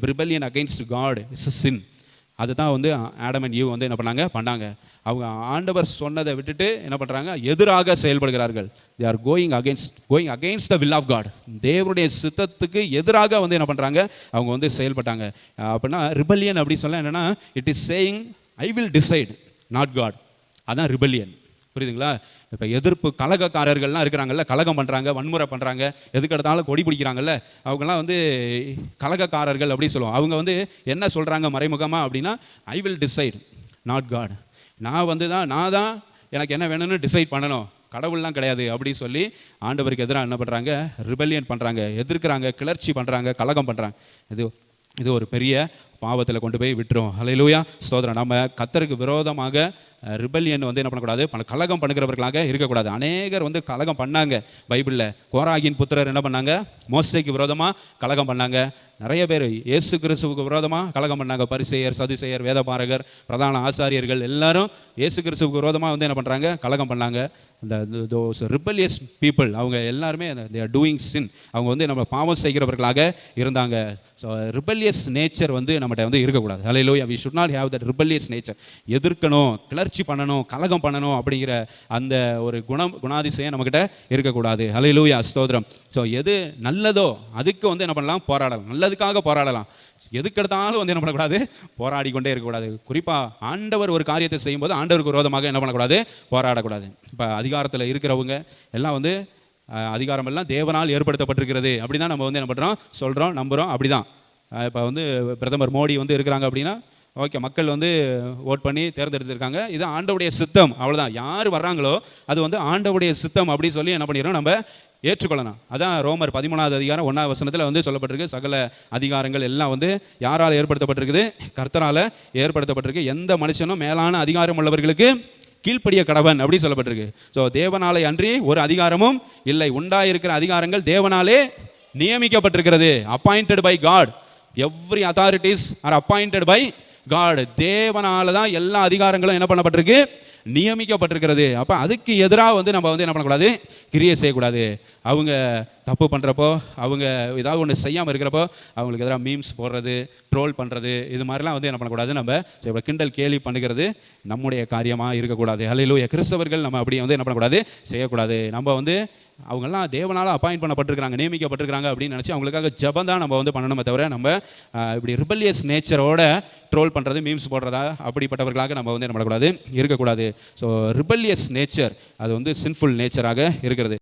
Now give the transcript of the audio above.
Rebellion against God is a sin. அதுதான் வந்து Adam and eve வந்து என்ன பண்ணாங்க. அவங்க ஆண்டவர் சொன்னதை விட்டுட்டு என்ன பண்ணுறாங்க, எதிராக செயல்படுகிறார்கள். They are going against the will of God. தேவனுடைய சித்தத்துக்கு எதிராக வந்து என்ன பண்ணுறாங்க, அவங்க வந்து செயல்பட்டாங்க. அப்படின்னா ரிபல்லியன் அப்படி சொல்ல என்னென்னா, it is saying I will decide not God. அதான் ரிபல்லியன். புரியுதுங்களா? இப்போ எதிர்ப்பு கலகக்காரர்கள்லாம் இருக்கிறாங்கல்ல, கலகம் பண்ணுறாங்க, வன்முறை பண்ணுறாங்க, எதுக்கெடுத்தாலும் கொடி பிடிக்கிறாங்கல்ல, அவங்கெல்லாம் வந்து கலகக்காரர்கள் அப்படி சொல்லுவோம். அவங்க வந்து என்ன சொல்கிறாங்க மறைமுகமாக அப்படின்னா, I will decide not God. நான் தான் எனக்கு என்ன வேணும்னு டிசைட் பண்ணணும், கடவுள்லாம் கிடையாது அப்படி சொல்லி ஆண்டவருக்கு எதிராக என்ன பண்ணுறாங்க, ரிபல்லியன் பண்ணுறாங்க, எதிர்க்கிறாங்க, கிளர்ச்சி பண்ணுறாங்க, கலகம் பண்ணுறாங்க. இது ஒரு பெரிய பாவத்தில் கொண்டு போய் விட்டுரும். ஹல்லேலூயா, ஸ்தோத்திரம். நம்ம கர்த்தருக்கு விரோதமாக ரிபல்லியன் வந்து என்ன பண்ணக்கூடாது, கலகம் பண்ணுகிறவர்களாக இருக்கக்கூடாது. அநேகர் வந்து கலகம் பண்ணாங்க. பைபிளில் கோராகின் புத்திரர் என்ன பண்ணாங்க, மோசேக்கு விரோதமாக கலகம் பண்ணாங்க. நிறைய பேர் இயேசு கிறிஸ்துவுக்கு விரோதமாக கலகம் பண்ணாங்க. பரிசேயர், சதுசேயர், வேதபாரகர், பிரதான ஆசாரியர்கள் எல்லாரும் இயேசு கிறிஸ்துவுக்கு விரோதமாக வந்து என்ன பண்ணுறாங்க, கலகம் பண்ணாங்க. இந்த தோஸ் ரிபல்லியஸ் பீப்புள் அவங்க எல்லாருமே தே ஆர் டூயிங் சின். அவங்க வந்து நம்ம பாவம் செய்கிறவர்களாக இருந்தாங்க. ஸோ ரிபல்லியஸ் நேச்சர் வந்து நம்மகிட்ட வந்து இருக்கக்கூடாது. Hallelujah, we should not have that rebellious nature. எதிர்க்கணும், கிளர்ச்சி பண்ணணும், கலகம் பண்ணணும் அப்படிங்கிற அந்த ஒரு குணாதிசயம் நம்மக்கிட்ட இருக்கக்கூடாது. ஹல்லேலூயா, ஸ்தோத்திரம். ஸோ எது நல்லதோ அதுக்கு வந்து என்ன பண்ணலாம், போராடலாம். நல்லதுக்காக போராடலாம். எதுக்கெடுத்தாலும் வந்து என்ன பண்ணக்கூடாது, போராடி கொண்டே இருக்கக்கூடாது. குறிப்பாக ஆண்டவர் ஒரு காரியத்தை செய்யும்போது ஆண்டவருக்கு விரோதமாக என்ன பண்ணக்கூடாது, போராடக்கூடாது. இப்போ அதிகாரத்தில் இருக்கிறவங்க எல்லாம் வந்து அதிகாரம் எல்லாம் தேவனால் ஏற்படுத்தப்பட்டிருக்கிறது அப்படி தான் நம்ம வந்து என்ன பண்ணுறோம், சொல்கிறோம், நம்புகிறோம். அப்படி தான் இப்போ வந்து பிரதமர் மோடி வந்து இருக்கிறாங்க அப்படின்னா, ஓகே, மக்கள் வந்து ஓட் பண்ணி தேர்ந்தெடுத்திருக்காங்க, இது ஆண்டவுடைய சித்தம், அவ்வளோதான். யார் வர்றாங்களோ அது வந்து ஆண்டவுடைய சித்தம் அப்படி சொல்லி என்ன பண்ணிடுறோம், நம்ம ஏற்றுக்கொள்ளணும். அதான் ரோமர் 13வது அதிகாரம் 1வது வசனத்தில் வந்து சொல்லப்பட்டிருக்கு. சகல அதிகாரங்கள் எல்லாம் வந்து யாரால் ஏற்படுத்தப்பட்டிருக்குது, கர்த்தரால் ஏற்படுத்தப்பட்டிருக்கு. எந்த மனுஷனும் மேலான அதிகாரம் உள்ளவர்களுக்கு கீழ்ப்படிய கடவன் அப்படி சொல்லப்பட்டிருக்கு. ஸோ தேவனாலே அன்றி ஒரு அதிகாரமும் இல்லை. உண்டாயிருக்கிற அதிகாரங்கள் தேவனாலே நியமிக்கப்பட்டிருக்கிறது. Appointed by God. Every authorities are appointed by God. தேவனால தான் எல்லா அதிகாரங்களும் என்ன பண்ணப்பட்டிருக்கு, நியமிக்கப்பட்டிருக்கிறது. அப்போ அதுக்கு எதிராக வந்து நம்ம வந்து என்ன பண்ணக்கூடாது, கிரியை செய்யக்கூடாது. அவங்க தப்பு பண்ணுறப்போ, அவங்க ஏதாவது ஒன்று செய்யாமல் இருக்கிறப்போ அவங்களுக்கு எதிராக மீம்ஸ் போடுறது, ட்ரோல் பண்ணுறது, இது மாதிரிலாம் வந்து என்ன பண்ணக்கூடாது, நம்ம கிண்டல் கேலி பண்ணுகிறது நம்முடைய காரியமாக இருக்கக்கூடாது. ஹல்லேலூயா, கிறிஸ்தவர்கள் நம்ம அப்படி வந்து என்ன பண்ணக்கூடாது, செய்யக்கூடாது. நம்ம வந்து அவங்கெல்லாம் தேவனால் அப்பாயிண்ட் பண்ணப்பட்டிருக்கிறாங்க, நியமிக்கப்பட்டிருக்கிறாங்க அப்படின்னு நினச்சி அவங்களுக்காக ஜபம் தான் நம்ம வந்து பண்ணணுமே தவிர, நம்ம இப்படி ரிபல்லியஸ் நேச்சரோட ட்ரோல் பண்ணுறது, மீம்ஸ் போடுறதா அப்படிப்பட்டவர்களாக நம்ம வந்து என்ன பண்ணக்கூடாது, இருக்கக்கூடாது. ஸோ ரிபல்லியஸ் நேச்சர் அது வந்து சின்ஃபுல் நேச்சராக இருக்கிறது.